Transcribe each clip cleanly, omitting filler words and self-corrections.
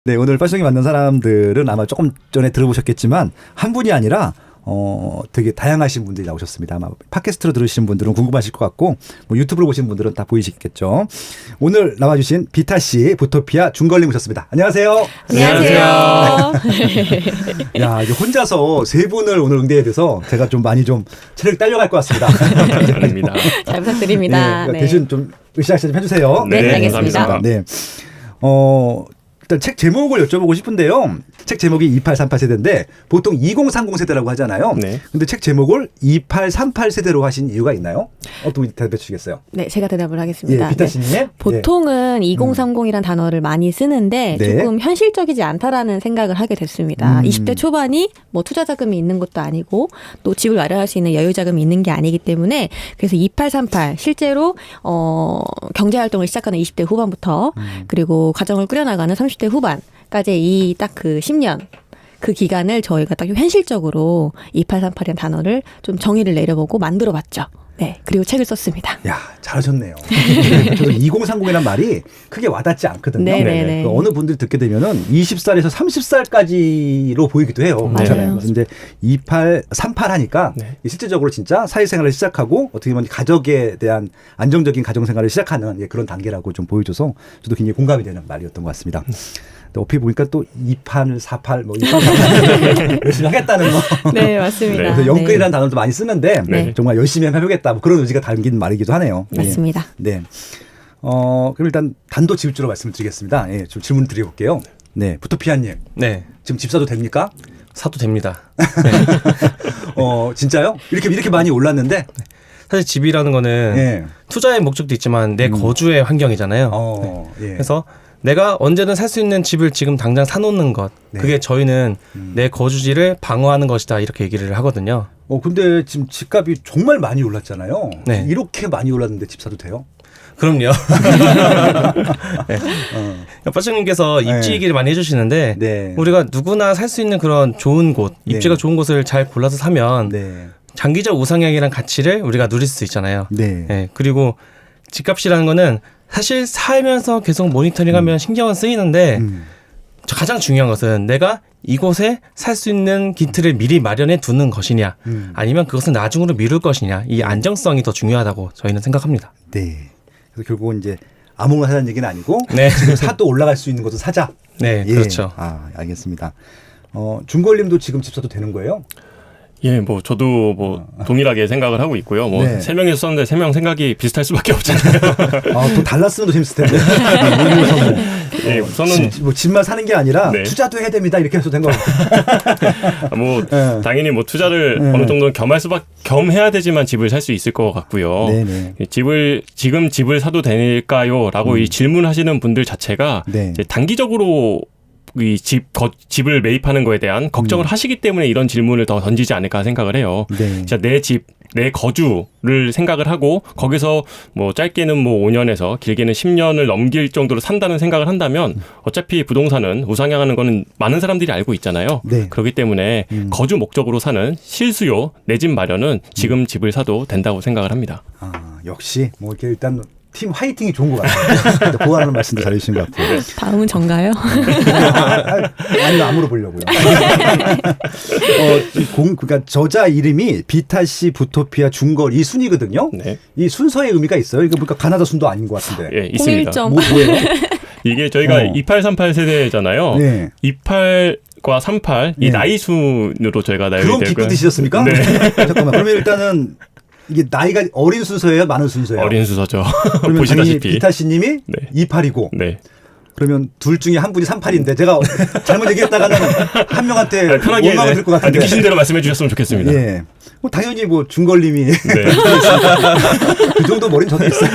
네, 오늘 패션이 만난 사람들은 아마 조금 전에 들어보셨겠지만 한 분이 아니라 되게 다양하신 분들이 나오셨습니다. 아마 팟캐스트로 들으시는 분들은 궁금하실 것 같고 뭐 유튜브로 보시는 분들은 다 보이시겠죠. 오늘 나와주신 비타 씨, 부토피아 중걸님 오셨습니다. 안녕하세요. 안녕하세요. 야, 이제 혼자서 세 분을 오늘 응대해야 돼서 제가 좀 많이 좀 체력이 딸려갈 것 같습니다. 감사합니다. 잘 부탁드립니다. 네, 대신 좀 으쌰으쌰 좀 해주세요. 네, 알겠습니다. 감사합니다. 네. 일단 책 제목을 여쭤보고 싶은데요. 책 제목이 2838 세대인데 보통 2030 세대라고 하잖아요. 네. 근데 책 제목을 2838 세대로 하신 이유가 있나요? 어떻게 대답해 주시겠어요? 네, 제가 대답을 하겠습니다. 예, 비타 씨님. 네. 보통은 2030이라는 단어를 많이 쓰는데 네. 조금 현실적이지 않다라는 생각을 하게 됐습니다. 20대 초반이 뭐 투자 자금이 있는 것도 아니고 또 집을 마련할 수 있는 여유 자금이 있는 게 아니기 때문에 그래서 2838 실제로 경제 활동을 시작하는 20대 후반부터 그리고 가정을 꾸려나가는 30대 후반까지 이 딱 그 10년 그 기간을 저희가 딱 현실적으로 2838이라는 단어를 좀 정의를 내려보고 만들어봤죠. 네, 그리고 책을 썼습니다. 야, 잘하셨네요. 저도 2030이란 말이 크게 와닿지 않거든요. 네네네. 어느 분들이 듣게 되면은 20살에서 30살까지로 보이기도 해요. 맞아요. 근데 2838 하니까 네. 실질적으로 진짜 사회생활을 시작하고 어떻게 보면 가족에 대한 안정적인 가정생활을 시작하는 그런 단계라고 좀 보여줘서 저도 굉장히 공감이 되는 말이었던 것 같습니다. 어떻게 보니까 또 28, 48, 뭐 28, 열심히 하겠다는 거. 네, 맞습니다. 그래서 영끌이라는 단어도 많이 쓰는데 네. 정말 열심히 해보겠다 뭐 그런 의지가 담긴 말이기도 하네요. 맞습니다. 네. 그럼 일단 단도직입적으로 말씀을 드리겠습니다. 예, 좀 질문 드려볼게요. 네, 부토피아님. 네, 지금 집 사도 됩니까? 사도 됩니다. 진짜요? 이렇게 많이 올랐는데. 사실 집이라는 거는 예. 투자의 목적도 있지만 내 거주의 환경이잖아요. 예. 그래서 내가 언제든 살 수 있는 집을 지금 당장 사놓는 것, 네. 그게 저희는 내 거주지를 방어하는 것이다 이렇게 얘기를 하거든요. 근데 지금 집값이 정말 많이 올랐잖아요. 네. 이렇게 많이 올랐는데 집 사도 돼요? 그럼요. 네. 빠ጭ님께서 입지 네. 얘기를 많이 해주시는데 네. 우리가 누구나 살 수 있는 그런 좋은 곳, 입지가 네. 좋은 곳을 잘 골라서 사면 네. 장기적 우상향이란 가치를 우리가 누릴 수 있잖아요. 네. 네, 그리고 집값이라는 거는 사실 살면서 계속 모니터링하면 신경은 쓰이는데 가장 중요한 것은 내가 이곳에 살 수 있는 기틀을 미리 마련해 두는 것이냐 아니면 그것은 나중으로 미룰 것이냐 이 안정성이 더 중요하다고 저희는 생각합니다. 네. 그래서 결국은 이제 아무거나 사자는 얘기는 아니고 네. 지금 사도 올라갈 수 있는 곳을 사자. 네, 예. 그렇죠. 알겠습니다. 중걸님도 지금 집 사도 되는 거예요? 예, 뭐 저도 뭐 동일하게 생각을 하고 있고요. 뭐 네. 세 명이서 썼는데 세 명 생각이 비슷할 수밖에 없잖아요. 또 달랐으면 더 재밌을 텐데. 모르고서 예, 우선은 집만 사는 게 아니라 네. 투자도 해야 됩니다. 이렇게 해서 된 거예요. 뭐 네. 당연히 뭐 투자를 어느 정도는 겸해야 되지만 집을 살 수 있을 것 같고요. 네네. 지금 집을 사도 될까요?라고 이 질문하시는 분들 자체가 네. 이제 단기적으로 이 집을 매입하는 거에 대한 걱정을 하시기 때문에 이런 질문을 더 던지지 않을까 생각을 해요. 네. 진짜 내 집, 내 거주를 생각을 하고 거기서 뭐 짧게는 뭐 5년에서 길게는 10년을 넘길 정도로 산다는 생각을 한다면 어차피 부동산은 우상향하는 거는 많은 사람들이 알고 있잖아요. 네. 그렇기 때문에 거주 목적으로 사는 실수요, 내 집 마련은 지금 집을 사도 된다고 생각을 합니다. 역시 뭐 이렇게 일단 팀 화이팅이 좋은 것 같아요. 보완하는 말씀도 잘해주신 것 같아요. 다음은 전가요? 아니면 암으로 보려고요. 그러니까 저자 이름이 비타 씨, 부토피아, 중걸 이 순이거든요. 네. 이 순서의 의미가 있어요. 이거 보니까 가나다 순도 아닌 것 같은데. 예, 있습니다. 홍일점. 뭐예요? 이게 저희가 2838 세대잖아요. 네. 28과 38, 이 네. 나이 순으로 저희가 나열이 그런 되고요. 기쁜 뜻이셨습니까? 네. 잠깐만. 그러면 일단은 이게 나이가 어린 순서예요? 많은 순서예요? 어린 수서죠. 그러면 보시다시피. 당연히 비타 씨님이 네. 28이고 네. 그러면 둘 중에 한 분이 38인데 제가 잘못 얘기했다가는 한 명한테 편하게 원망을 들을 것 같은데. 느끼신 대로 말씀해 주셨으면 좋겠습니다. 예. 뭐 당연히 뭐 중걸님이 네. 그 정도 머리는 저도 있어요.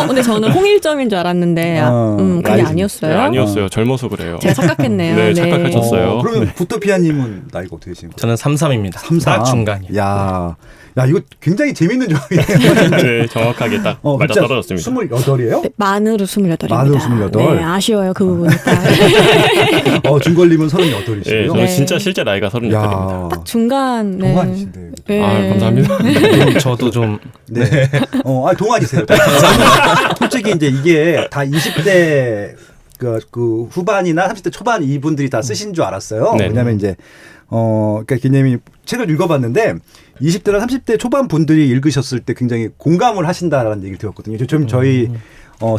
근데 저는 홍일점인 줄 알았는데 그게 나이 아니었어요. 네, 아니었어요. 젊어서 그래요. 제가 착각했네요. 네, 착각하셨어요. 그러면 네. 부토피아님은 나이가 어떻게 되십니까? 저는 33입니다. 33. 딱 중간이에요. 야, 이거 굉장히 재밌는 조합이네요. 네, 정확하게 딱 맞아 떨어졌습니다. 28이에요? 네, 만으로 28입니다. 만으로 28. 네, 아쉬워요 그 부분이 딱. 중걸님은 38이시고요. 네, 저는 네. 진짜 실제 나이가 38입니다. 딱 중간. 네. 동안이신데. 네. 아, 감사합니다. 저도 좀 네. 동안이세요. 솔직히 이제 이게 다 20대 그 후반이나 30대 초반 이분들이 다 쓰신 줄 알았어요. 네. 왜냐하면 이제 그러니까 기념이 책을 읽어봤는데 20대나 30대 초반 분들이 읽으셨을 때 굉장히 공감을 하신다라는 얘기를 들었거든요. 좀 저희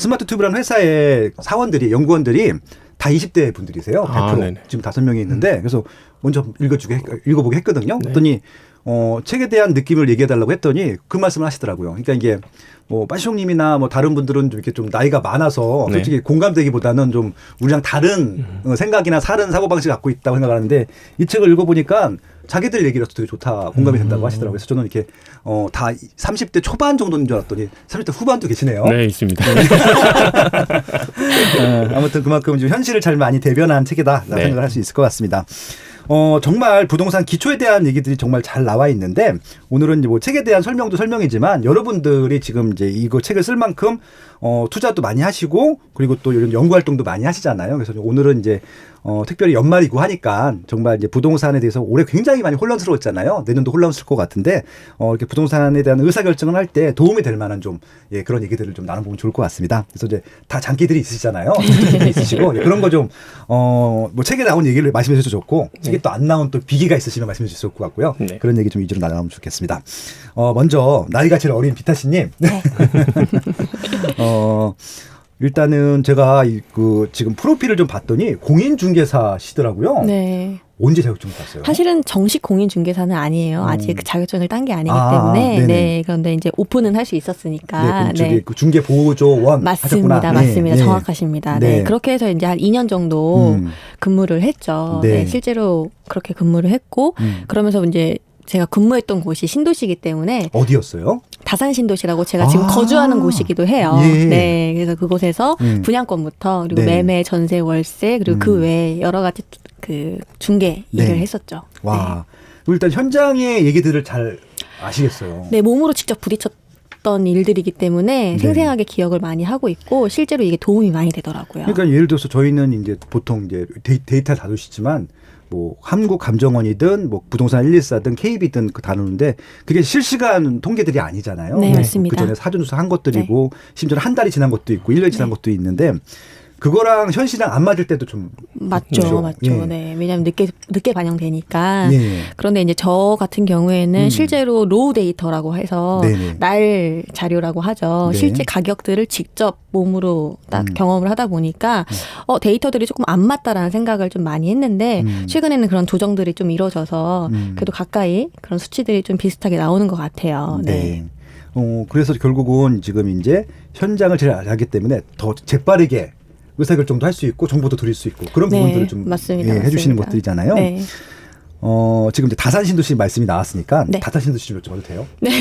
스마트 튜브라는 회사의 사원들이 연구원들이 다 20대 분들이세요. 100%. 네네. 지금 5명이 있는데 그래서 먼저 읽어보게 했거든요. 그랬더니 책에 대한 느낌을 얘기해달라고 했더니 그 말씀을 하시더라고요. 그러니까 이게 뭐 빠시홍님이나 뭐 다른 분들은 좀 이렇게 좀 나이가 많아서 네. 솔직히 공감되기보다는 좀 우리랑 다른 생각이나 다른 사고방식 갖고 있다고 생각하는데 이 책을 읽어보니까 자기들 얘기라서 되게 좋다 공감이 된다고 하시더라고요. 그래서 저는 이렇게 다 30대 초반 정도인 줄 알았더니 30대 후반도 계시네요. 네, 있습니다. 아무튼 그만큼 좀 현실을 잘 많이 대변한 책이다 네. 생각을 할 수 있을 것 같습니다. 정말 부동산 기초에 대한 얘기들이 정말 잘 나와 있는데 오늘은 이제 뭐 책에 대한 설명도 설명이지만 여러분들이 지금 이제 이거 책을 쓸 만큼 투자도 많이 하시고 그리고 또 이런 연구 활동도 많이 하시잖아요. 그래서 오늘은 이제 특별히 연말이고 하니까 정말 이제 부동산에 대해서 올해 굉장히 많이 혼란스러웠잖아요. 내년도 혼란스러울 것 같은데 이렇게 부동산에 대한 의사결정을 할 때 도움이 될 만한 좀 그런 얘기들을 좀 나눠보면 좋을 것 같습니다. 그래서 이제 다 장기들이 있으시잖아요. 있으시고 그런 거 좀 뭐 책에 나온 얘기를 말씀해 주셔도 좋고 책에 또 안 나온 또 비기가 있으시면 말씀해 주셔도 좋을 것 같고요. 네. 그런 얘기 좀 위주로 나눠보면 좋겠습니다. 먼저 나이가 제일 어린 비타씨님. 네. 일단은 제가 지금 프로필을 좀 봤더니 공인중개사시더라고요. 네. 언제 자격증 땄어요? 사실은 정식 공인중개사는 아니에요. 아직 자격증을 딴 게 아니기 때문에. 네네. 네. 그런데 이제 오픈은 할 수 있었으니까. 네, 저기 그 중개보조원 맞습니다. 하셨구나. 맞습니다. 네. 정확하십니다. 네. 네. 그렇게 해서 이제 한 2년 정도 음. 근무를 했죠. 네. 네. 실제로 그렇게 근무를 했고 그러면서 이제 제가 근무했던 곳이 신도시이기 때문에 어디였어요? 다산 신도시라고 제가 지금 거주하는 곳이기도 해요. 예. 네, 그래서 그곳에서 분양권부터 그리고 네. 매매, 전세, 월세 그리고 그 외에 여러 가지 그 중개 네. 일을 했었죠. 와, 일단 현장의 얘기들을 잘 아시겠어요. 네, 몸으로 직접 부딪혔던 일들이기 때문에 네. 생생하게 기억을 많이 하고 있고 실제로 이게 도움이 많이 되더라고요. 그러니까 예를 들어서 저희는 이제 보통 이제 데이터를 다루시지만 뭐 한국감정원이든 뭐 부동산 114든 KB든 다루는데 그게 실시간 통계들이 아니잖아요. 네, 맞습니다. 그 전에 사전조사 한 것들이고 심지어 한 달이 지난 것도 있고 1년이 지난 것도 있는데 그거랑 현실이랑 안 맞을 때도 좀 맞죠, 그렇죠. 맞죠. 예. 네, 왜냐하면 늦게 반영되니까. 예. 그런데 이제 저 같은 경우에는 실제로 로우 데이터라고 해서 네네. 날 자료라고 하죠. 네. 실제 가격들을 직접 몸으로 딱 경험을 하다 보니까 데이터들이 조금 안 맞다라는 생각을 좀 많이 했는데 최근에는 그런 조정들이 좀 이루어져서 그래도 가까이 그런 수치들이 좀 비슷하게 나오는 것 같아요. 네. 그래서 결국은 지금 이제 현장을 잘 알기 때문에 더 재빠르게 의사결정도 할 수 있고 정보도 드릴 수 있고 그런 네, 부분들을 좀 맞습니다. 해주시는 맞습니다. 것들이잖아요. 네. 지금 이제 다산신도시 말씀이 나왔으니까 네. 다산신도시 좀 해도 돼요? 네.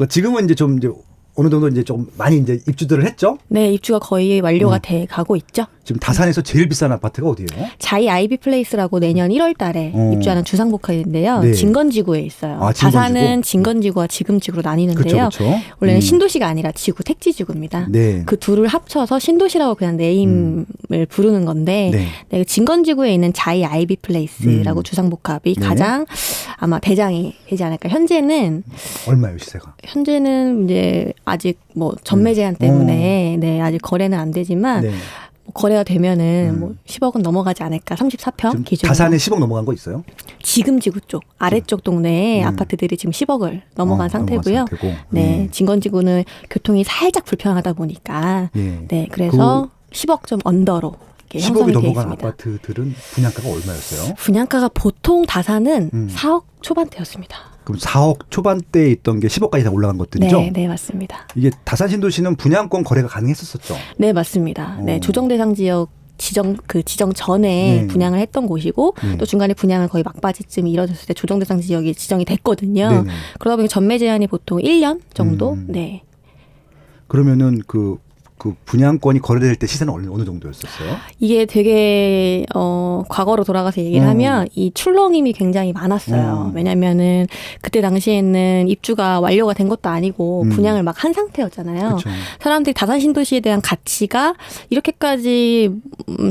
지금은 이제 좀 이제 어느 정도 이제 좀 많이 이제 입주들을 했죠. 네, 입주가 거의 완료가 돼 가고 있죠. 지금 다산에서 제일 비싼 아파트가 어디예요? 자이 아이비 플레이스라고 내년 1월 달에 입주하는 주상복합인데요. 네. 진건지구에 있어요. 아, 진건지구? 다산은 진건지구와 지금지구로 나뉘는데요. 그렇죠, 그렇죠. 원래는 신도시가 아니라 지구 택지지구입니다. 네. 그 둘을 합쳐서 신도시라고 그냥 네임을 부르는 건데 네. 네, 진건지구에 있는 자이 아이비 플레이스라고 주상복합이 네. 가장 아마 대장이 되지 않을까. 현재는 시세가? 이제 아직 뭐 전매 제한 때문에 네, 아직 거래는 안 되지만 네. 뭐 거래가 되면은 뭐 10억은 넘어가지 않을까. 34평 지금 기준. 다산에 10억 넘어간 거 있어요? 지금 지구 쪽 아래쪽 동네에 아파트들이 지금 10억을 넘어간 상태고요. 넘어간 상태고. 네, 진건지구는 교통이 살짝 불편하다 보니까 예. 네, 그래서 10억 좀 언더로 이렇게 10억이 형성이 되어 넘어간 있습니다. 아파트들은 분양가가 얼마였어요? 분양가가 보통 다산은 4억 초반대였습니다. 그럼 4억 초반대에 있던 게 10억까지 다 올라간 것들이죠? 네, 네, 맞습니다. 이게 다산신도시는 분양권 거래가 가능했었었죠. 네, 맞습니다. 네, 조정 대상 지역 지정 전에 네. 분양을 했던 곳이고 또 중간에 분양을 거의 막바지쯤 이뤄졌을 때 조정 대상 지역이 지정이 됐거든요. 네네. 그러다 보니 전매 제한이 보통 1년 정도. 네. 그러면은 그 분양권이 거래될 때 시세는 어느 정도였었어요? 이게 되게 과거로 돌아가서 얘기를 하면 이 출렁임이 굉장히 많았어요. 왜냐면은 그때 당시에는 입주가 완료가 된 것도 아니고 분양을 막 한 상태였잖아요. 그쵸. 사람들이 다산 신도시에 대한 가치가 이렇게까지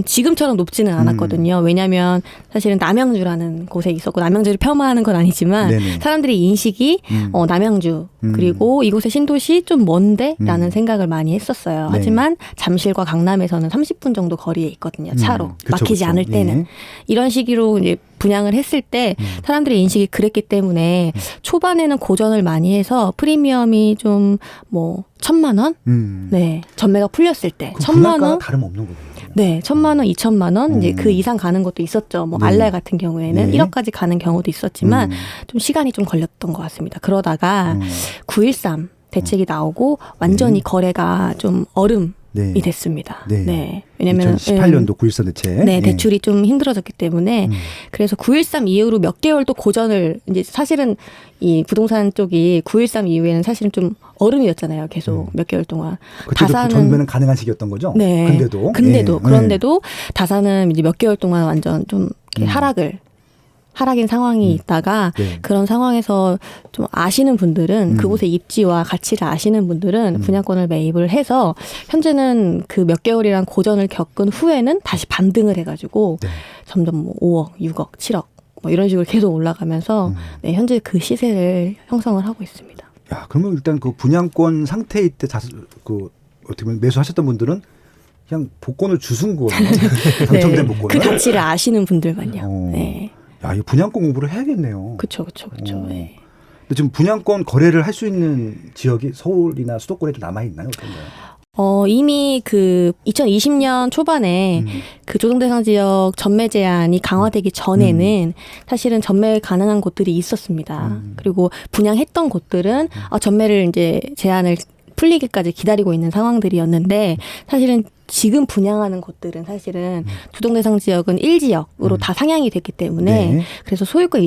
지금처럼 높지는 않았거든요. 왜냐하면 사실은 남양주라는 곳에 있었고 남양주를 폄하하는 건 아니지만 네네. 사람들의 인식이 남양주 그리고 이곳의 신도시 좀 먼데라는 생각을 많이 했었어요. 네. 하지만 잠실과 강남에서는 30분 정도 거리에 있거든요. 차로 그쵸, 막히지 그쵸. 않을 때는 예. 이런 식으로 이제 분양을 했을 때 사람들의 인식이 그랬기 때문에 초반에는 고전을 많이 해서 프리미엄이 좀 뭐 1,000만 원, 네 전매가 풀렸을 때 그럼 1,000만 분양가가 원, 다름없는 거예요. 네 1,000만 원, 2,000만 원 이제 그 이상 가는 것도 있었죠. 뭐 네. 알랄 같은 경우에는 네. 1억까지 가는 경우도 있었지만 좀 시간이 좀 걸렸던 것 같습니다. 그러다가 9.13 대책이 나오고 완전히 거래가 좀 얼음이 네. 됐습니다. 네. 네. 왜냐면 2018년도 9.13 대책. 네, 예. 대출이 좀 힘들어졌기 때문에 그래서 9.13 이후로 몇 개월 또 고전을 이제 사실은 이 부동산 쪽이 9.13 이후에는 사실은 좀 얼음이었잖아요. 계속 몇 개월 동안. 그때도 전매는 가능한 시기였던 거죠. 네. 근데도 예. 그런데도 다산은 이제 몇 개월 동안 완전 좀 이렇게 하락인 상황이 있다가 네. 그런 상황에서 좀 아시는 분들은 그곳의 입지와 가치를 아시는 분들은 분양권을 매입을 해서 현재는 그 몇 개월이란 고전을 겪은 후에는 다시 반등을 해가지고 네. 점점 뭐 5억, 6억, 7억 뭐 이런 식으로 계속 올라가면서 네, 현재 그 시세를 형성을 하고 있습니다. 야, 그러면 일단 그 분양권 상태일 때 그 어떻게 보면 매수하셨던 분들은 그냥 복권을 주순 거예요. 당첨된 복권을. 그 가치를 아시는 분들만요. 어. 네. 야, 이 분양권 공부를 해야겠네요. 그렇죠. 네. 근데 지금 분양권 거래를 할 수 있는 지역이 서울이나 수도권에 좀 남아 있나요? 어떤가요? 이미 그 2020년 초반에 그 조정대상 지역 전매 제한이 강화되기 전에는 사실은 전매 가능한 곳들이 있었습니다. 그리고 분양했던 곳들은 전매를 이제 제한을 풀리기까지 기다리고 있는 상황들이었는데 사실은 지금 분양하는 곳들은 사실은 조정대상 지역은 1지역으로 다 상향이 됐기 때문에 네. 그래서 소유권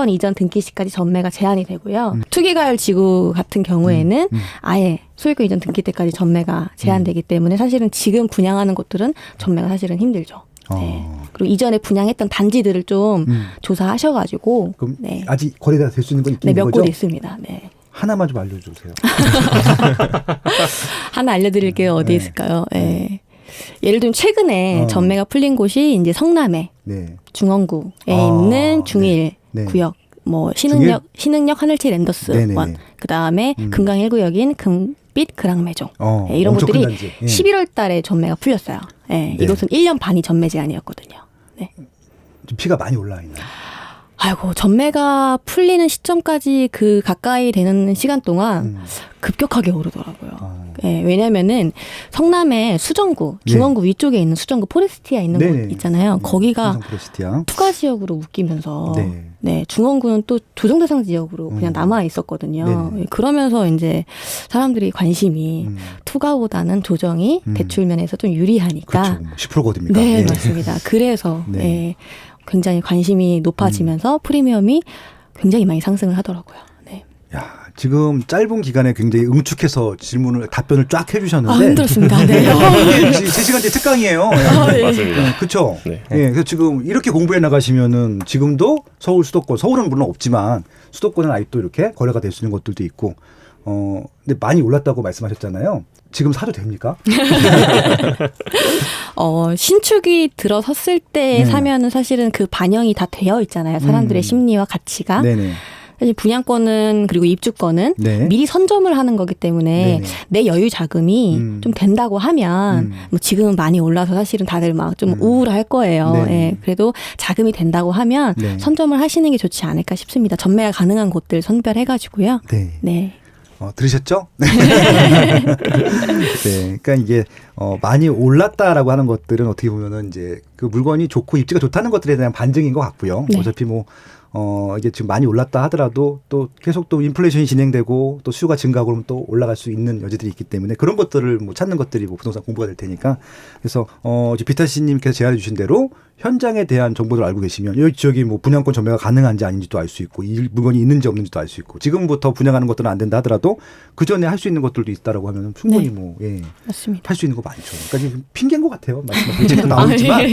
이전 등기 시까지 전매가 제한이 되고요. 투기가율 지구 같은 경우에는 아예 소유권 이전 등기 때까지 전매가 제한되기 때문에 사실은 지금 분양하는 곳들은 전매가 사실은 힘들죠. 네. 그리고 이전에 분양했던 단지들을 좀 조사하셔가지고 그럼 네. 아직 거래가 될 수 있는 건 있긴 네, 있는 몇 거죠? 곳 있습니다. 네. 하나만 좀 알려주세요. 하나 알려드릴게요. 어디 네. 있을까요? 네. 예를 들면 최근에 전매가 풀린 곳이 이제 성남에 네. 중원구에 아, 있는 중일 네. 구역, 뭐 중일? 신흥역 하늘치 랜더스 네네네. 원, 그 다음에 금강 1구역인 금빛 그랑매종 네, 이런 엄청 곳들이 큰 단지. 예. 11월달에 전매가 풀렸어요. 네, 네. 이곳은 1년 반이 전매 제한이었거든요. 네. 좀 피가 많이 올라 있나요? 아이고 전매가 풀리는 시점까지 그 가까이 되는 시간 동안 급격하게 오르더라고요. 네, 왜냐면은 성남의 수정구, 중원구 위쪽에 있는 수정구 포레스티아 있는 네네. 곳 있잖아요. 거기가 삼성 포레스티아. 투가 지역으로 묶이면서 네. 네, 중원구는 또 조정대상 지역으로 그냥 남아 있었거든요. 네네. 그러면서 이제 사람들이 관심이 투가보다는 조정이 대출 면에서 좀 유리하니까 그렇죠. 10%거든요. 네, 맞습니다. 그래서 네. 네, 굉장히 관심이 높아지면서 프리미엄이 굉장히 많이 상승을 하더라고요. 네. 야, 지금 짧은 기간에 굉장히 응축해서 답변을 쫙 해주셨는데. 힘들었습니다. 네. 이게 3시간째 특강이에요. 맞습니다. 그렇죠. 네. 예, 그래서 지금 이렇게 공부해 나가시면은 지금도 서울 수도권, 서울은 물론 없지만 수도권은 아직도 이렇게 거래가 될 수 있는 것들도 있고, 근데 많이 올랐다고 말씀하셨잖아요. 지금 사도 됩니까? 신축이 들어섰을 때 사면은 사실은 그 반영이 다 되어 있잖아요. 사람들의 심리와 가치가. 네네. 사실 분양권은 그리고 입주권은 네. 미리 선점을 하는 거기 때문에 네네. 내 여유 자금이 좀 된다고 하면 뭐 지금은 많이 올라서 사실은 다들 막 좀 우울할 거예요. 네네. 예, 그래도 자금이 된다고 하면 네. 선점을 하시는 게 좋지 않을까 싶습니다. 전매가 가능한 곳들 선별해가지고요. 네. 네. 들으셨죠? 네. 그러니까 이게 많이 올랐다라고 하는 것들은 어떻게 보면은 이제 그 물건이 좋고 입지가 좋다는 것들에 대한 반증인 것 같고요. 네. 어차피 뭐 이게 지금 많이 올랐다 하더라도 또 계속 또 인플레이션이 진행되고 또 수요가 증가하고 그러면 또 올라갈 수 있는 여지들이 있기 때문에 그런 것들을 뭐 찾는 것들이 뭐 부동산 공부가 될 테니까 그래서 비타 씨님께서 제안해 주신 대로 현장에 대한 정보를 알고 계시면 여기 지역이 뭐 분양권 전매가 가능한지 아닌지도 알 수 있고 이 물건이 있는지 없는지도 알 수 있고 지금부터 분양하는 것들은 안 된다 하더라도 그 전에 할 수 있는 것들도 있다라고 하면 충분히 네. 뭐 맞습니다. 할 수 있는 거 많죠. 그러니까 지금 핑계인 것 같아요. 말씀하신 책도 나오지만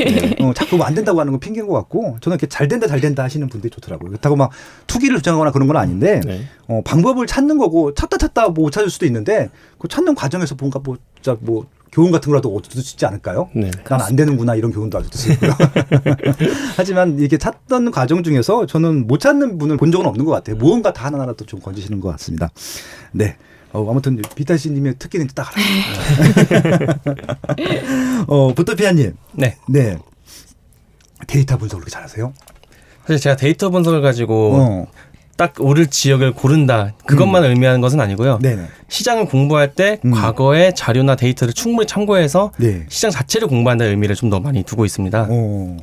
자꾸 뭐 안 된다고 하는 건 핑계인 것 같고 저는 이렇게 잘 된다 하시는 분들이 좋더라고요. 그렇다고 막 투기를 주장하거나 그런 건 아닌데 네. 방법을 찾는 거고 찾다 뭐 못 찾을 수도 있는데 그 찾는 과정에서 뭔가 뭐 교훈 같은 거라도 얻을 수 있지 않을까요? 네. 난 안 되는구나 이런 교훈도 얻을 수 있고요. 하지만 이렇게 찾던 과정 중에서 저는 못 찾는 분을 본 적은 없는 것 같아요. 무언가 다 하나하나 또 좀 건지시는 것 같습니다. 네. 아무튼 비타씨님의 특기는 딱 알아요. 부토피아님. 네. 네. 데이터 분석을 그렇게 잘하세요? 사실 제가 데이터 분석을 가지고 딱 오를 지역을 고른다 그것만 의미하는 것은 아니고요. 네네. 시장을 공부할 때 과거의 자료나 데이터를 충분히 참고해서 네. 시장 자체를 공부한다는 의미를 좀 더 많이 두고 있습니다. 오.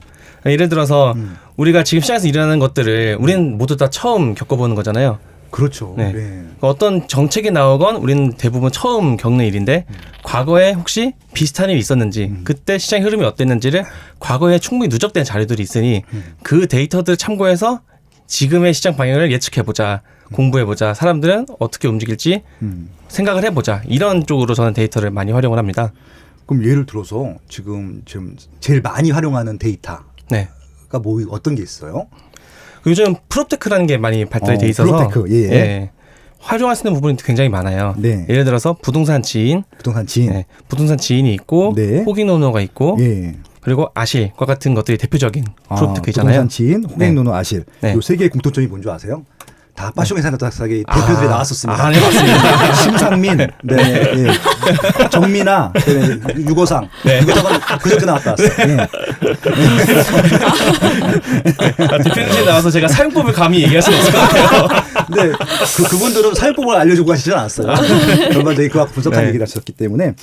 예를 들어서 우리가 지금 시장에서 일어나는 것들을 우리는 모두 다 처음 겪어보는 거잖아요. 그렇죠. 네. 네. 어떤 정책이 나오건 우리는 대부분 처음 겪는 일인데 과거에 혹시 비슷한 일이 있었는지 그때 시장 흐름이 어땠는지를 과거에 충분히 누적된 자료들이 있으니 그 데이터들을 참고해서 지금의 시장 방향을 예측해보자, 공부해보자, 사람들은 어떻게 움직일지 생각을 해보자, 이런 쪽으로 저는 데이터를 많이 활용을 합니다. 그럼 예를 들어서 지금 제일 많이 활용하는 데이터가 네. 뭐 어떤 게 있어요? 요즘 프롭테크라는 게 많이 발달이 돼 있어서 프롭테크, 예. 활용할 수 있는 부분이 굉장히 많아요. 네. 예를 들어서 부동산 지인, 부동산 지인, 네. 부동산 지인이 있고 네. 호갱노노가 있고 예. 그리고 아실과 같은 것들이 대표적인 프롭테크잖아요. 부동산 지인, 호갱노노, 아실. 네. 요 세 개의 공통점이 뭔지 아세요? 다 빠숑의 산업학사의 대표들이 나왔었습니다. 네, 맞습니다. 심상민, 네, 예. 정민아, 네, 유거상. 네. 유거상은 그저께 나왔다 왔어요. 예. 대표님 나와서 제가 사용법을 감히 얘기할 수는 없을 것 같아요. 근데 그분들은 사용법을 알려주고 하시진 않았어요. 전반적인 그와 분석한 네. 얘기를 하셨기 때문에.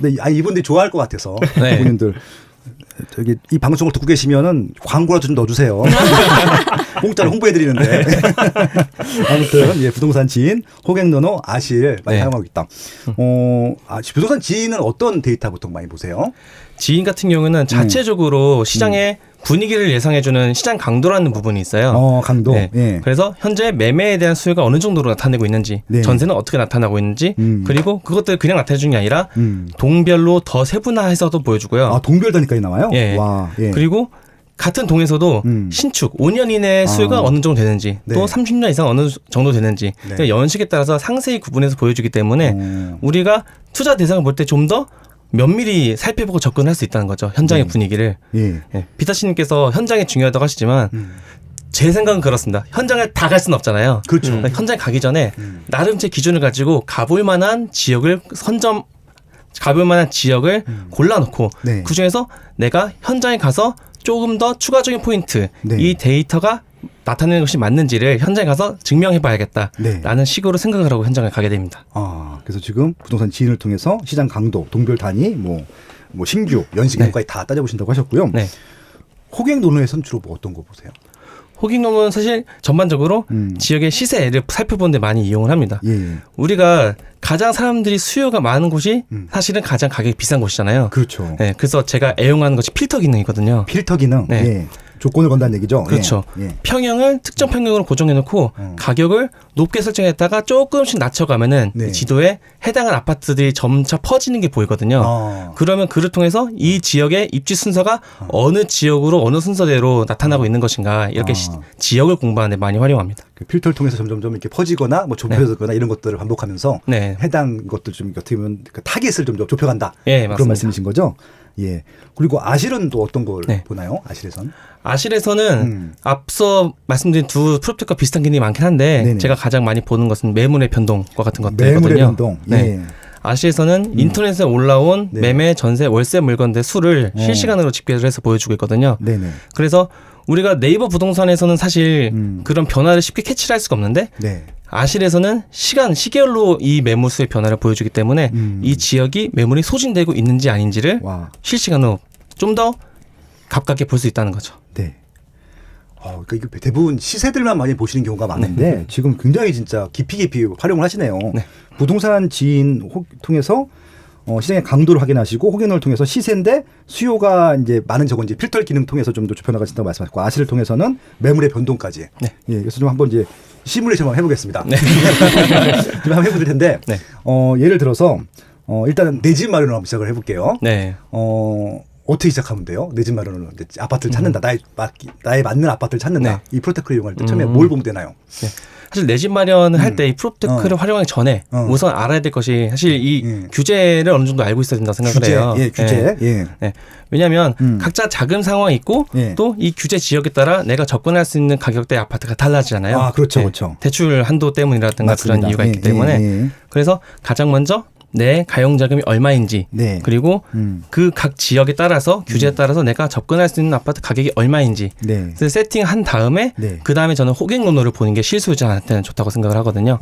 근데 이분들이 좋아할 것 같아서. 네. 본인들. 저기 이 방송을 듣고 계시면은 광고라도 좀 넣어주세요. 공짜로 홍보해드리는데. 아무튼 예, 부동산 지인, 호갱노노, 아실 많이 네. 사용하고 있다. 부동산 지인은 어떤 데이터 보통 많이 보세요? 지인 같은 경우는 자체적으로 시장의 분위기를 예상해주는 시장 강도라는 부분이 있어요. 강도. 네. 예. 그래서 현재 매매에 대한 수요가 어느 정도로 나타내고 있는지, 네. 전세는 어떻게 나타나고 있는지, 그리고 그것들 그냥 나타내주는 게 아니라 동별로 더 세분화해서도 보여주고요. 동별 단위까지 나와요? 예. 와, 예. 그리고 같은 동에서도 신축 5년 이내 수요가 어느 정도 되는지 네. 또 30년 이상 어느 정도 되는지 네. 그러니까 연식에 따라서 상세히 구분해서 보여주기 때문에 우리가 투자 대상을 볼 때 좀 더 면밀히 살펴보고 접근할 수 있다는 거죠. 현장의 분위기를. 예. 예. 비타씨님께서 현장이 중요하다고 하시지만 제 생각은 그렇습니다. 현장을 다 갈 수는 없잖아요. 그렇죠. 그러니까 현장 가기 전에 나름 제 기준을 가지고 가볼 만한 지역을 가볼 만한 지역을 골라놓고 네. 그중에서 내가 현장에 가서 조금 더 추가적인 포인트, 네. 이 데이터가 나타내는 것이 맞는지를 현장에 가서 증명해봐야겠다라는 네. 식으로 생각을 하고 현장을 가게 됩니다. 그래서 지금 부동산 지인을 통해서 시장 강도, 동별 단위, 뭐 신규, 연식 이런 것까지 다 따져보신다고 하셨고요. 네. 호갱노노에서는 주로 뭐 어떤 거 보세요? 호갱노노는 사실 전반적으로 지역의 시세를 살펴보는 데 많이 이용을 합니다. 예. 우리가 가장 사람들이 수요가 많은 곳이 사실은 가장 가격이 비싼 곳이잖아요. 그렇죠. 네, 그래서 제가 애용하는 것이 필터 기능이거든요. 필터 기능. 네. 예. 조건을 건다는 얘기죠. 그렇죠. 예. 예. 평형을 특정 평형으로 고정해놓고 가격을 높게 설정했다가 조금씩 낮춰가면은 네. 지도에 해당한 아파트들이 점차 퍼지는 게 보이거든요. 그러면 그를 통해서 이 지역의 입지 순서가 어느 지역으로 어느 순서대로 나타나고 있는 것인가 이렇게 지역을 공부하는 데 많이 활용합니다. 그 필터를 통해서 점점 이렇게 퍼지거나 뭐 좁혀지거나 이런 것들을 반복하면서 네. 해당 것들 좀 어떻게 보면 그 타겟을 좀 좁혀간다. 예, 그런 맞습니다. 말씀이신 거죠? 예. 그리고 아실은 또 어떤 걸 네. 보나요? 아실에선? 아실에서는 앞서 말씀드린 두 프롭텍과 비슷한 기능이 많긴 한데 네네. 제가 가장 많이 보는 것은 매물의 변동과 같은 것들이거든요. 매물의 변동. 네. 예. 아실에서는 인터넷에 올라온 네. 매매, 전세, 월세 물건들 수를 실시간으로 집계를 해서 보여주고 있거든요. 네네. 그래서 우리가 네이버 부동산에서는 사실 그런 변화를 쉽게 캐치를 할 수가 없는데 네. 아실에서는 시계열로 이 매물수의 변화를 보여주기 때문에 이 지역이 매물이 소진되고 있는지 아닌지를 와. 실시간으로 좀 더 가깝게 볼 수 있다는 거죠. 네. 그러니까 이게 대부분 시세들만 많이 보시는 경우가 많은데 지금 굉장히 진짜 깊이 활용을 하시네요. 네. 부동산 지인 통해서 시장의 강도를 확인하시고 호갱노를 통해서 시세인데 수요가 이제 많은 적은지 필터 기능 통해서 좀 더 좁혀나가신다고 말씀하셨고 아실을 통해서는 매물의 변동까지. 네. 예, 그래서 좀 한번 이제 시뮬레이션 한번 해보겠습니다. 네. 좀 한번 해볼 텐데 네. 예를 들어서 일단은 내 집 마련을 한번 시작을 해볼게요. 네. 어떻게 시작하면 돼요? 내 집 마련을 이제 아파트를 찾는다. 나에 맞는 아파트를 찾는다. 네. 이 프로테크를 이용할 때 처음에 뭘 보면 되나요? 네. 사실 내 집 마련을 할 때 이 프로테크를 활용하기 전에 우선 알아야 될 것이 사실 이 규제를 어느 정도 알고 있어야 된다고 생각을 해요. 규제. 네. 왜냐하면 각자 자금 상황이 있고 예. 또 이 규제 지역에 따라 내가 접근할 수 있는 가격대 아파트가 달라지잖아요. 아, 그렇죠, 네. 그렇죠. 대출 한도 때문이라든가 맞습니다. 그런 이유가 있기 예, 때문에 예. 그래서 가장 먼저 내 가용 자금이 얼마인지 네. 그리고 그 각 지역에 따라서 규제에 따라서 내가 접근할 수 있는 아파트 가격이 얼마인지 네. 그래서 세팅한 다음에 네. 그 다음에 저는 호갱노노를 보는 게 실수요자한테는 좋다고 생각을 하거든요.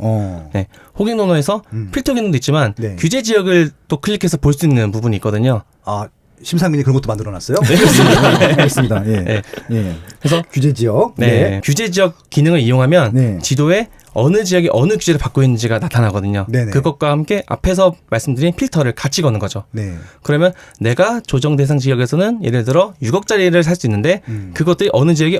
네. 호갱노노에서 필터 기능도 있지만 네. 규제 지역을 또 클릭해서 볼 수 있는 부분이 있거든요. 아, 심상민이 그런 것도 만들어놨어요? 네, 알겠습니다. 예. 네. 예. 그래서 규제 지역. 네. 규제 지역 기능을 이용하면 네. 지도에 어느 지역이 어느 규제를 받고 있는지가 나타나거든요. 네네. 그것과 함께 앞에서 말씀드린 필터를 같이 거는 거죠. 네. 그러면 내가 조정 대상 지역에서는 예를 들어 6억짜리를 살 수 있는데 그것들이 어느 지역에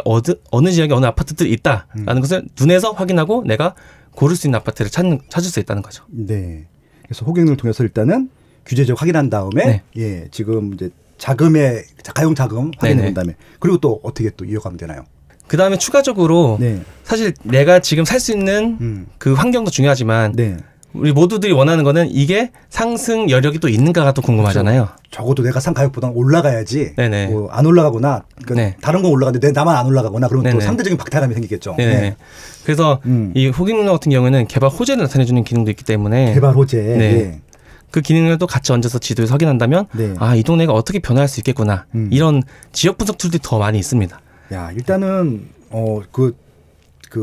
어느 지역에 어느 아파트들이 있다라는 것을 눈에서 확인하고 내가 고를 수 있는 아파트를 찾을 수 있다는 거죠. 네. 그래서 호갱을 통해서 일단은 규제 지역 확인한 다음에 네. 예, 지금 이제 자금의 가용 자금 확인해 본 다음에 그리고 또 어떻게 또 이어가면 되나요? 그 다음에 추가적으로 네. 사실 내가 지금 살 수 있는 그 환경도 중요하지만 네. 우리 모두들이 원하는 거는 이게 상승 여력이 또 있는가가 또 궁금하잖아요. 적어도 내가 산 가격보다 올라가야지. 네네. 뭐 안 올라가거나 그러니까 네. 다른 건 올라가는데 나만 안 올라가거나 그러면 또 네네. 상대적인 박탈감이 생기겠죠. 네네. 네. 그래서 이 호갱노노 같은 경우에는 개발 호재를 나타내주는 기능도 있기 때문에 개발 호재. 네. 예. 그 기능을 또 같이 얹어서 지도에서 확인한다면 네. 아, 이 동네가 어떻게 변화할 수 있겠구나. 이런 지역 분석 툴들이 더 많이 있습니다. 야, 일단은 그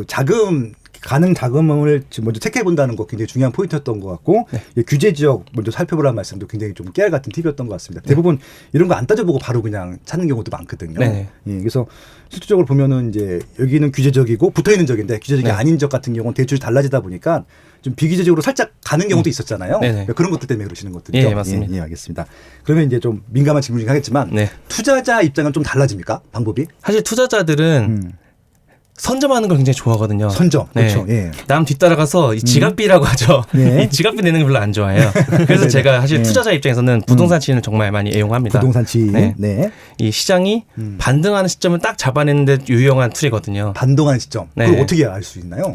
자금 가능 자금을 지금 먼저 체크해 본다는 거 굉장히 중요한 포인트였던 것 같고 예, 규제 지역 먼저 살펴보라는 말씀도 굉장히 좀 깨알 같은 팁이었던 것 같습니다. 대부분 이런 거 안 따져보고 바로 그냥 찾는 경우도 많거든요. 네네. 예, 그래서 실질적으로 보면은 이제 여기는 규제적이고 붙어 있는 적인데 규제적이 네. 아닌 적 같은 경우는 대출이 달라지다 보니까 좀 비규제적으로 살짝 가는 경우도 있었잖아요. 네네. 그러니까 그런 것들 때문에 그러시는 것들이죠. 예, 맞습니다. 예, 알겠습니다. 그러면 이제 좀 민감한 질문이긴 하겠지만 네. 투자자 입장은 좀 달라집니까? 방법이? 사실 투자자들은 선점하는 걸 굉장히 좋아하거든요. 선점. 네. 그렇죠. 예. 남 뒤따라가서 이 지갑비라고 하죠. 네. 이 지갑비 내는 걸 별로 안 좋아해요. 그래서 제가 사실 네. 투자자 입장에서는 부동산 지인을 정말 많이 애용합니다. 부동산 지인. 네. 네. 이 시장이 반등하는 시점을 딱 잡아내는 데 유용한 툴이거든요. 반동하는 시점. 네. 그걸 어떻게 알 수 있나요?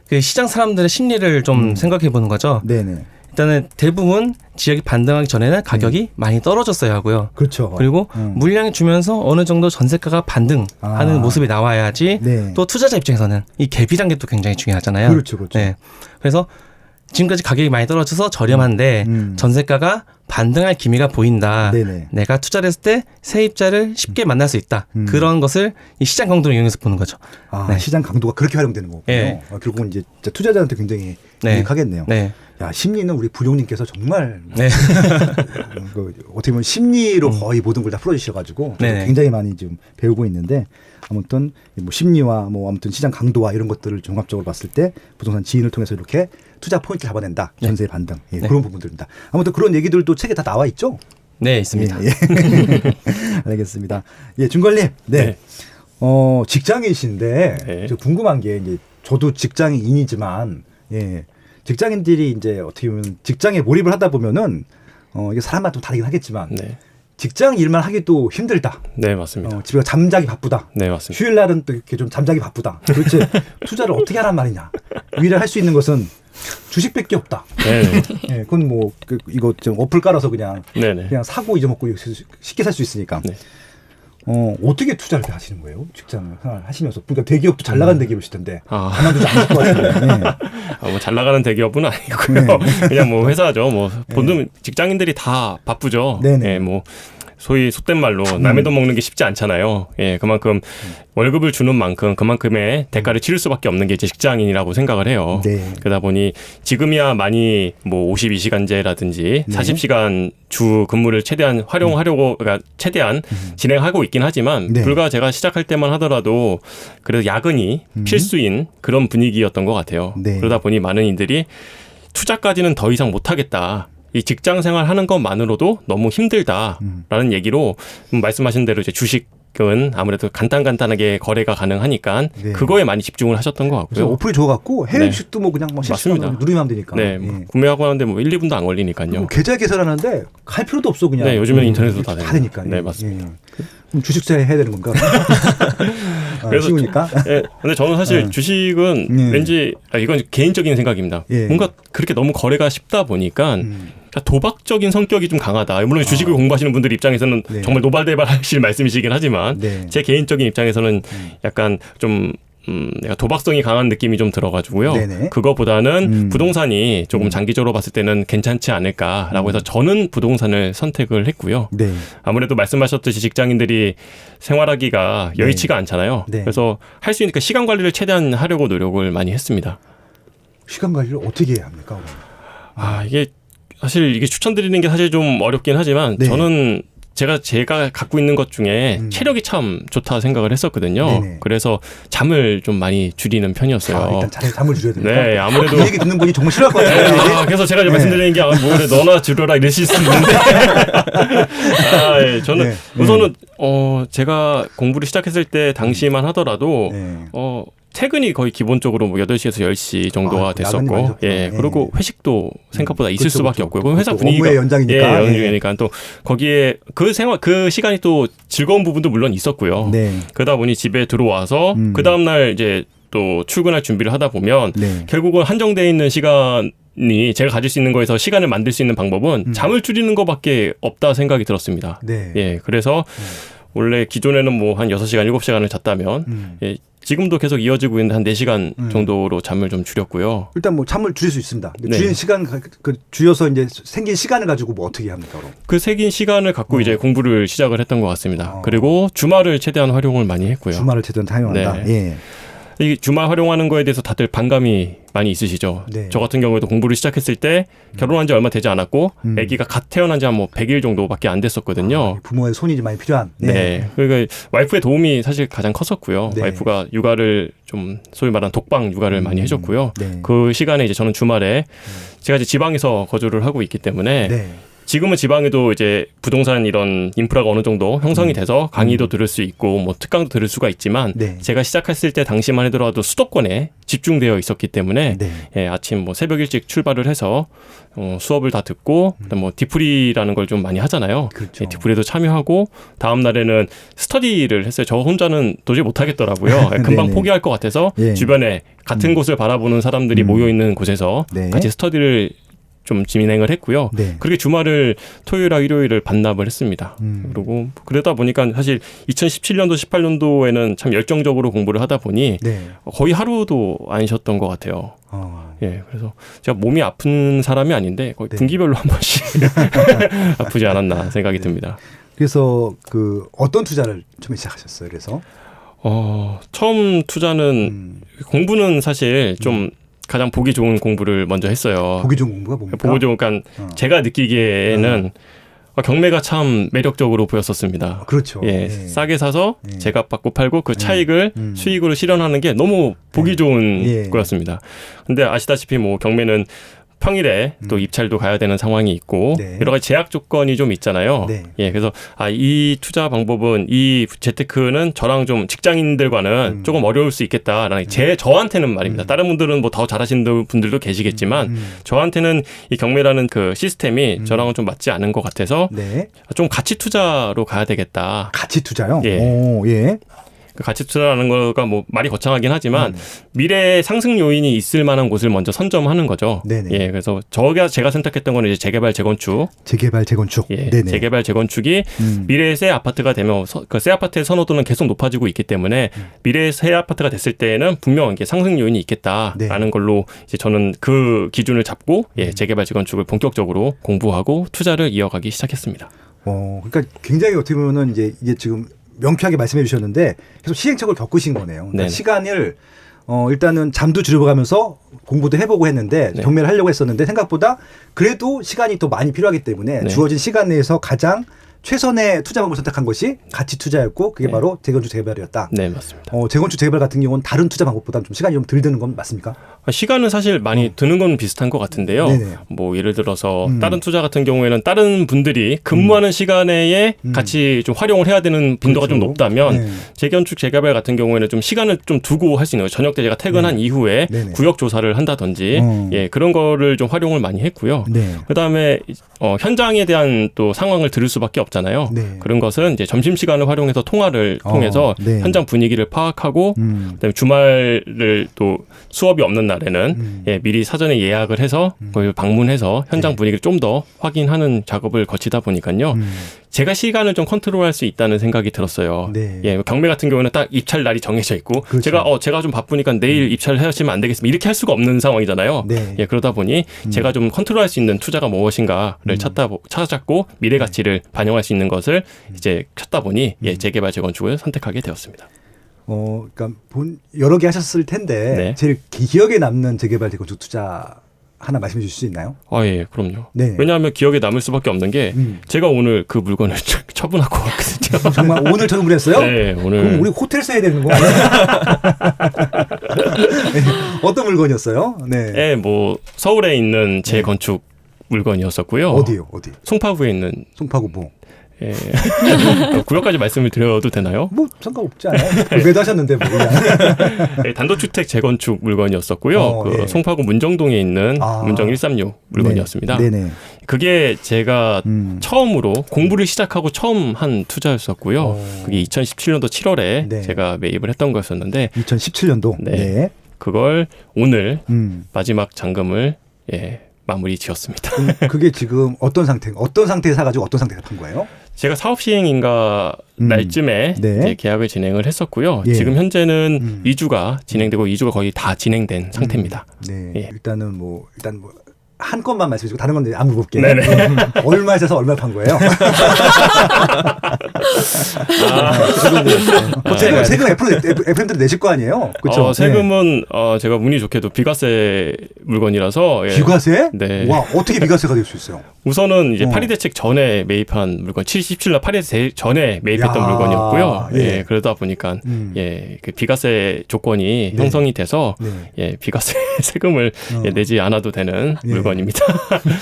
그 시장 사람들의 심리를 좀 생각해 보는 거죠. 네네. 일단은 대부분 지역이 반등하기 전에는 가격이 많이 떨어졌어야 하고요. 그렇죠. 그리고 물량이 주면서 어느 정도 전세가가 반등하는 모습이 나와야지 네. 또 투자자 입장에서는 이 갭이란 게 또 굉장히 중요하잖아요. 그렇죠, 그렇죠. 네. 그래서 지금까지 가격이 많이 떨어져서 저렴한데 전세가가 반등할 기미가 보인다. 네네. 내가 투자를 했을 때 세입자를 쉽게 만날 수 있다. 그런 것을 이 시장 강도를 이용해서 보는 거죠. 아, 네. 시장 강도가 그렇게 활용되는 거군요. 네. 결국은 이제 진짜 투자자한테 굉장히 네. 유익하겠네요. 네. 야, 심리는 우리 부룡님께서 정말 네. 어떻게 보면 심리로 거의 모든 걸 다 풀어주셔가지고 네네. 굉장히 많이 지금 배우고 있는데 아무튼 뭐 심리와 뭐 아무튼 시장 강도와 이런 것들을 종합적으로 봤을 때 부동산 지인을 통해서 이렇게 투자 포인트 를 잡아낸다. 전세 반등 예, 그런 부분들입니다. 아무튼 그런 얘기들도 책에 다 나와 있죠. 네, 있습니다. 예, 예. 알겠습니다. 예, 준걸님. 네. 네. 직장이신데 네. 저 궁금한 게 이제 저도 직장인이지만 예. 직장인들이 이제 어떻게 보면 직장에 몰입을 하다 보면은 이게 사람마다 좀 다르긴 하겠지만 네. 직장 일만 하기도 힘들다. 네, 맞습니다. 집에 잠자기 바쁘다. 네, 맞습니다. 휴일 날은 또 이렇게 좀 잠자기 바쁘다. 도대체 투자를 어떻게 하란 말이냐. 유일하게 할 수 있는 것은 주식밖에 없다. 네, 네. 예, 그건 뭐 이거 좀 어플 깔아서 그냥 네, 네. 그냥 사고 잊어먹고 쉽게 살 수 있으니까. 네. 어떻게 투자를 하시는 거예요? 직장 생활 하시면서. 그러니까 대기업도 잘 나가는 대기업이실 텐데. 아. 가만두지 않을 것 같은데. 네. 뭐 잘 나가는 대기업은 아니고요. 그냥 뭐 회사죠. 뭐 보통 직장인들이 다 바쁘죠. 네네. 예, 뭐 소위 속된 말로 남의 돈 먹는 게 쉽지 않잖아요. 예, 그만큼 월급을 주는 만큼 그만큼의 대가를 치를 수밖에 없는 게 이제 직장인이라고 생각을 해요. 네. 그러다 보니 지금이야 많이 뭐 52시간제라든지 네. 40시간 주 근무를 최대한 활용하려고 그러니까 최대한 진행하고 있긴 하지만 네. 불과 제가 시작할 때만 하더라도 그래도 야근이 필수인 그런 분위기였던 것 같아요. 네. 그러다 보니 많은 이들이 투자까지는 더 이상 못하겠다. 이 직장 생활 하는 것만으로도 너무 힘들다라는 얘기로 말씀하신 대로 이제 주식 주식은 아무래도 간단하게 거래가 가능하니까 네. 그거에 많이 집중을 하셨던 것 그래서 같고요. 어플이 좋아갖고 해외 네. 주식도 뭐 그냥 뭐 맞습니다. 실시간으로 누르면 되니까. 네, 예. 구매하고 하는데 뭐 1, 2분도 안 걸리니까요. 그리고 계좌 개설하는데 갈 필요도 없어 그냥. 네, 요즘에는 인터넷으로 다 되니까. 네, 맞습니다. 그럼 주식투자 해야 되는 건가? 그래서 쉬우니까. 예, 근데 저는 사실 주식은 왠지 이건 개인적인 생각입니다. 예. 뭔가 그렇게 너무 거래가 쉽다 보니까 도박적인 성격이 좀 강하다. 물론 주식을 공부하시는 분들 입장에서는 네. 정말 노발대발하실 말씀이시긴 하지만 네. 제 개인적인 입장에서는 약간 좀 내가 도박성이 강한 느낌이 좀 들어가지고요. 네네. 그거보다는 부동산이 조금 장기적으로 봤을 때는 괜찮지 않을까라고 해서 저는 부동산을 선택을 했고요. 네. 아무래도 말씀하셨듯이 직장인들이 생활하기가 여의치가 않잖아요. 네. 그래서 할 수 있으니까 시간 관리를 최대한 하려고 노력을 많이 했습니다. 시간 관리를 어떻게 해야 합니까? 이게 사실 이게 추천드리는 게 사실 좀 어렵긴 하지만 네. 저는 제가 갖고 있는 것 중에 체력이 참 좋다 생각을 했었거든요. 네네. 그래서 잠을 좀 많이 줄이는 편이었어요. 일단 잠을 줄여야 됩니다. 네, 아무래도 이 얘기 듣는 분이 정말 싫어할 것 같아요. 그래서 제가 네. 말씀드리는 게 뭐 그래 너나 줄여라 이러실 수 있는데 예, 저는 네. 우선은 제가 공부를 시작했을 때 당시만 하더라도 네. 퇴근이 거의 기본적으로 뭐 8시에서 10시 정도가 야근이 많이 됐었고 하셨구나. 예, 네. 그리고 회식도 생각보다 있을 그렇죠, 수밖에 그렇죠. 없고요. 그럼 회사 그것도 분위기가 업무의 연장이니까. 예, 예. 연장이니까 또 거기에 그 시간이 또 즐거운 부분도 물론 있었고요. 네. 그러다 보니 집에 들어와서 그 다음 날 이제 또 출근할 준비를 하다 보면 네. 결국은 한정되어 있는 시간이 제가 가질 수 있는 거에서 시간을 만들 수 있는 방법은 잠을 줄이는 것밖에 없다 생각이 들었습니다. 네. 예, 그래서 원래 기존에는 뭐 한 6시간, 7시간을 잤다면 예, 지금도 계속 이어지고 있는데 한 4시간 정도로 잠을 좀 줄였고요. 일단 뭐 잠을 줄일 수 있습니다. 네. 줄인 시간 줄여서 이제 생긴 시간을 가지고 뭐 어떻게 합니까? 그럼? 그 새긴 시간을 갖고 이제 공부를 시작을 했던 것 같습니다. 그리고 주말을 최대한 활용을 많이 했고요. 주말을 최대한 사용한다. 네. 예. 이 주말 활용하는 거에 대해서 다들 반감이 많이 있으시죠. 네. 저 같은 경우에도 공부를 시작했을 때 결혼한 지 얼마 되지 않았고 아기가 갓 태어난 지 한 뭐 100일 정도밖에 안 됐었거든요. 부모의 손이 좀 많이 필요한. 네. 그러니까 와이프의 도움이 사실 가장 컸었고요. 네. 와이프가 육아를 좀 소위 말하는 독방 육아를 많이 해줬고요. 네. 그 시간에 이제 저는 주말에 제가 이제 지방에서 거주를 하고 있기 때문에 네. 지금은 지방에도 이제 부동산 이런 인프라가 어느 정도 형성이 돼서 강의도 들을 수 있고 뭐 특강도 들을 수가 있지만 네. 제가 시작했을 때 당시만 하더라도 수도권에 집중되어 있었기 때문에 네. 예, 아침 뭐 새벽 일찍 출발을 해서 수업을 다 듣고 그다음 뭐 디프리라는 걸 좀 많이 하잖아요. 그렇죠. 예, 디프리도 참여하고 다음 날에는 스터디를 했어요. 저 혼자는 도저히 못 하겠더라고요. 예, 금방 네네. 포기할 것 같아서 예. 주변에 같은 곳을 바라보는 사람들이 모여 있는 곳에서 네. 같이 스터디를 좀 진행을 했고요. 네. 그렇게 주말을 토요일과 일요일을 반납을 했습니다. 그리고 그러다 보니까 사실 2017년도, 18년도에는 참 열정적으로 공부를 하다 보니 네. 거의 하루도 안 쉬었던 것 같아요. 예, 그래서 제가 몸이 아픈 사람이 아닌데 거의 네. 분기별로 한 번씩 아프지 않았나 생각이 듭니다. 그래서 그 어떤 투자를 처음에 시작하셨어요? 그래서 처음 투자는 공부는 사실 좀 가장 보기 좋은 공부를 먼저 했어요. 보기 좋은 공부가 뭡니까? 보기 좋은, 그러니까 제가 느끼기에는 경매가 참 매력적으로 보였었습니다. 그렇죠. 예, 예. 싸게 사서 예. 제값 받고 팔고 그 차익을 수익으로 실현하는 게 너무 보기 좋은 예. 거였습니다. 근데 아시다시피 뭐 경매는 평일에 또 입찰도 가야 되는 상황이 있고 네. 여러 가지 제약 조건이 좀 있잖아요. 네. 예, 그래서 이 투자 방법은 이 재테크는 저랑 좀 직장인들과는 조금 어려울 수 있겠다라는 저한테는 말입니다. 다른 분들은 뭐 더 잘하시는 분들도 계시겠지만 저한테는 이 경매라는 그 시스템이 저랑은 좀 맞지 않은 것 같아서 네. 좀 가치 투자로 가야 되겠다. 가치 투자요? 예. 오, 예. 그 가치 투자라는 거가 뭐 말이 거창하긴 하지만 미래의 상승 요인이 있을 만한 곳을 먼저 선점하는 거죠. 네네. 예, 그래서 제가 선택했던 거는 이제 재개발 재건축. 재개발 재건축. 예, 네네. 재개발 재건축이 미래의 새 아파트가 되면 그 새 아파트의 선호도는 계속 높아지고 있기 때문에 미래의 새 아파트가 됐을 때에는 분명 이게 상승 요인이 있겠다라는 네. 걸로 이제 저는 그 기준을 잡고 예, 재개발 재건축을 본격적으로 공부하고 투자를 이어가기 시작했습니다. 그러니까 굉장히 어떻게 보면은 이게 지금 명쾌하게 말씀해 주셨는데 계속 시행착오를 겪으신 거네요. 그러니까 네. 시간을 일단은 잠도 줄여가면서 공부도 해보고 했는데 네. 경매를 하려고 했었는데 생각보다 그래도 시간이 더 많이 필요하기 때문에 네. 주어진 시간 내에서 가장 최선의 투자 방법을 선택한 것이 가치 투자였고 그게 네. 바로 재건축 재개발이었다. 네, 맞습니다. 재건축 재개발 같은 경우는 다른 투자 방법보다 좀 시간이 좀 덜 드는 건 맞습니까? 시간은 사실 많이 드는 건 비슷한 것 같은데요. 네네. 뭐 예를 들어서 다른 투자 같은 경우에는 다른 분들이 근무하는 시간에 같이 좀 활용을 해야 되는 빈도가 좀 그렇죠. 높다면 네. 재건축 재개발 같은 경우에는 좀 시간을 좀 두고 할 수 있는 거예요. 저녁 때 제가 퇴근한 이후에 네네. 구역 조사를 한다든지 네. 그런 거를 좀 활용을 많이 했고요. 네. 그다음에 현장에 대한 또 상황을 들을 수밖에 없잖아요. 네. 그런 것은 이제 점심 시간을 활용해서 통화를 통해서 네. 현장 분위기를 파악하고 그다음에 주말을 또 수업이 없는 날에는 미리 사전에 예약을 해서 그걸 방문해서 현장 네. 분위기를 좀 더 확인하는 작업을 거치다 보니까요. 제가 시간을 좀 컨트롤할 수 있다는 생각이 들었어요. 네. 경매 같은 경우는 딱 입찰 날이 정해져 있고 그렇죠. 제가 좀 바쁘니까 내일 입찰을 하시면 안 되겠습니다. 이렇게 할 수가 없는 상황이잖아요. 네. 그러다 보니 제가 좀 컨트롤할 수 있는 투자가 무엇인가를 찾았고 미래 가치를 반영할 수 있는 것을 이제 찾다 보니 재개발 재건축을 선택하게 되었습니다. 그러니까 여러 개 하셨을 텐데 네. 제일 기억에 남는 재개발 재건축 투자 하나 말씀해 주실 수 있나요? 예, 그럼요. 네. 왜냐하면 기억에 남을 수밖에 없는 게 제가 오늘 그 물건을 처분하고 왔거든요. 정말 오늘 처분을 했어요? 네, 오늘. 그럼 우리 호텔 써야 되는 거 아니에요? 네. 어떤 물건이었어요? 네. 네, 뭐 서울에 있는 재건축 물건이었었고요. 어디요? 어디? 송파구에 있는 송파구 뭐? 구역까지 말씀을 드려도 되나요? 뭐 상관없지 않아요? 매도 하셨는데 뭐 그냥. 네, 단독주택 재건축 물건이었었고요. 네. 송파구 문정동에 있는 문정 136 물건이었습니다. 네네. 그게 제가 처음으로 공부를 시작하고 처음 한 투자였었고요. 그게 2017년도 7월에 네. 제가 매입을 했던 거였었는데 2017년도. 네. 그걸 오늘 음. 마지막 잔금을 마무리 지었습니다. 그게 지금 어떤 상태에 사가지고 어떤 상태에서 판 거예요? 제가 사업 시행인가 날쯤에 네. 이제 계약을 진행을 했었고요. 예. 지금 현재는 이주가 진행되고 이주가 거의 다 진행된 상태입니다. 네. 예. 일단 한 건만 말씀해 주고 다른 건 안 물어볼게요. 네네. 얼마에 사서 얼마 판 거예요? 세금 FM대로 내실 거 아니에요? 그렇죠? 세금은 제가 운이 좋게도 비과세 물건이라서 비과세? 네. 와, 어떻게 비과세가 될 수 있어요? 우선은 이제 파리 대책 전에 매입한 물건, 77년 파리 대책 전에 매입했던 야, 물건이었고요. 예. 그러다 보니까 그 비과세 조건이 형성이 돼서 네. 비과세 세금을 내지 않아도 되는 물건입니다.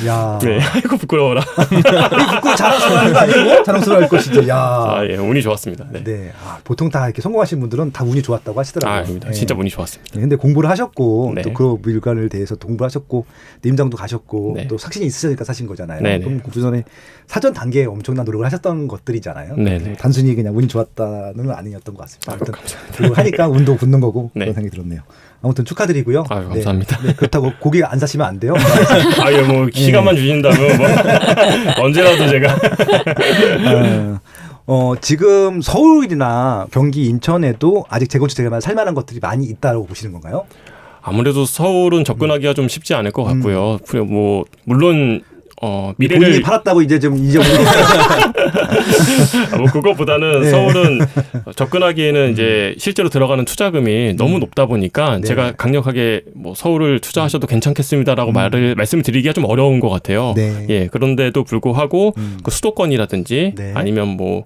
야, 네, 아이고 부끄러워라. 그거 자랑스러워하는 거 아니고 자랑스러워할 것이지. 야, 운이 좋았습니다. 네. 네. 보통 다 이렇게 성공하신 분들은 다 운이 좋았다고 하시더라고요. 아닙니다. 진짜 운이 좋았습니다. 네, 근데 공부를 하셨고 네. 또 그 물건을 대해서 공부를 하셨고 임장도 가셨고 네. 또 삭신이 있으시니까 사신 거잖아요. 네네. 그럼 그 전에 사전 단계에 엄청난 노력을 하셨던 것들이잖아요. 네네. 단순히 그냥 운이 좋았다는 건 아니었던 것 같습니다. 아무튼 감사합니다. 그리고 하니까 운도 붙는 거고 네. 그런 생각이 들었네요. 아무튼 축하드리고요. 아유, 감사합니다. 네, 그렇다고 고기 안 사시면 안 돼요. 뭐 시간만 주신다면 뭐 언제라도 제가 지금 서울이나 경기, 인천에도 아직 재건축 재개발 살만한 것들이 많이 있다고 보시는 건가요? 아무래도 서울은 접근하기가 좀 쉽지 않을 것 같고요. 뭐 물론 본인이 미래를 팔았다고 이제 좀 뭐 그것보다는 네. 서울은 접근하기에는 이제 실제로 들어가는 투자금이 너무 높다 보니까 네. 제가 강력하게 뭐 서울을 투자하셔도 괜찮겠습니다라고 말씀을 드리기가 좀 어려운 것 같아요. 네. 그런데도 불구하고 그 수도권이라든지 네. 아니면 뭐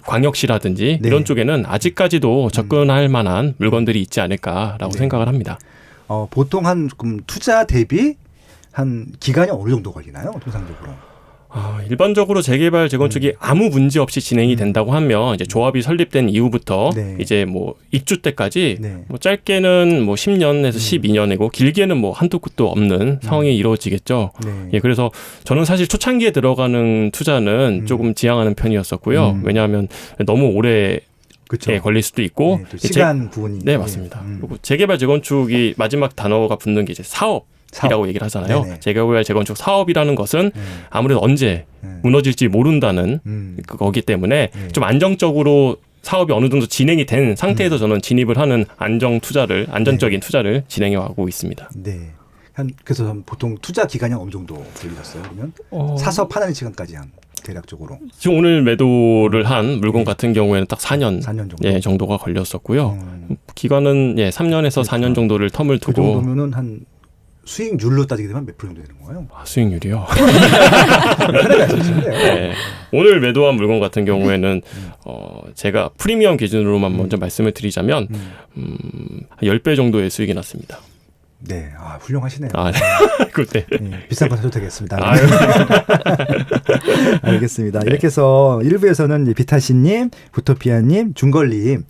광역시라든지 네. 이런 쪽에는 아직까지도 접근할 만한 물건들이 있지 않을까라고 네. 생각을 합니다. 보통 그럼 투자 대비 한 기간이 어느 정도 걸리나요? 통상적으로. 일반적으로 재개발 재건축이 아무 문제 없이 진행이 된다고 하면 이제 조합이 설립된 이후부터 네. 이제 뭐 입주 때까지 네. 뭐 짧게는 뭐 10년에서 12년이고 길게는 뭐 한도 끝도 없는 상황이 이루어지겠죠. 네. 그래서 저는 사실 초창기에 들어가는 투자는 조금 지향하는 편이었었고요. 왜냐하면 너무 오래 그렇죠. 걸릴 수도 있고 네, 또 시간 부분이. 네, 맞습니다. 그리고 재개발 재건축이 마지막 단어가 붙는 게 이제 사업이라고 얘기를 하잖아요. 네네. 재개발 재건축 사업이라는 것은 아무래도 언제 무너질지 모른다는 거기 때문에 좀 안정적으로 사업이 어느 정도 진행이 된 상태에서 저는 진입을 하는 안정적인 투자를 진행해 가고 있습니다. 네. 그래서 보통 투자 기간이 어느 정도 걸리셨어요? 그러면 사서 파는 시간까지 대략적으로. 지금 오늘 매도를 한 물건 같은 경우에는 딱 4년, 4년 정도. 정도가 걸렸었고요. 기간은 3년에서 4년 정도를 텀을 그 두고 정도면은 한 수익률로 따지게 되면 몇 프로 정도 되는 거예요? 수익률이요. 편하게 말씀하시면 돼요. 네. 오늘 매도한 물건 같은 경우에는 제가 프리미엄 기준으로만 먼저 말씀을 드리자면 10배 정도의 수익이 났습니다. 네, 훌륭하시네요. 네. 그때. 네, 비싼 거 사도 되겠습니다. 아유. 알겠습니다. 이렇게 해서 1부에서는 비타시님, 부토피아님, 중걸님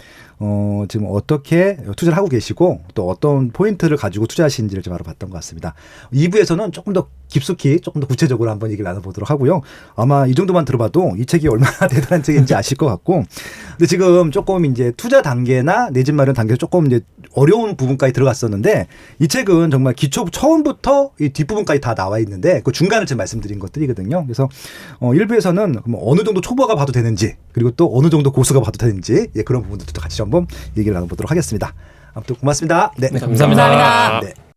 지금 어떻게 투자를 하고 계시고 또 어떤 포인트를 가지고 투자하시는지를 좀 알아봤던 것 같습니다. 2부에서는 조금 더 깊숙이 조금 더 구체적으로 한번 얘기를 나눠보도록 하고요. 아마 이 정도만 들어봐도 이 책이 얼마나 대단한 책인지 아실 것 같고, 근데 지금 조금 이제 투자 단계나 내 집 마련 단계에서 조금 이제 어려운 부분까지 들어갔었는데 이 책은 정말 기초 처음부터 이 뒷부분까지 다 나와 있는데 그 중간을 제가 말씀드린 것들이거든요. 그래서 1부에서는 어느 정도 초보가 봐도 되는지 그리고 또 어느 정도 고수가 봐도 되는지 그런 부분들도 같이 한번 얘기를 나눠보도록 하겠습니다. 아무튼 고맙습니다. 네, 감사합니다. 감사합니다. 네.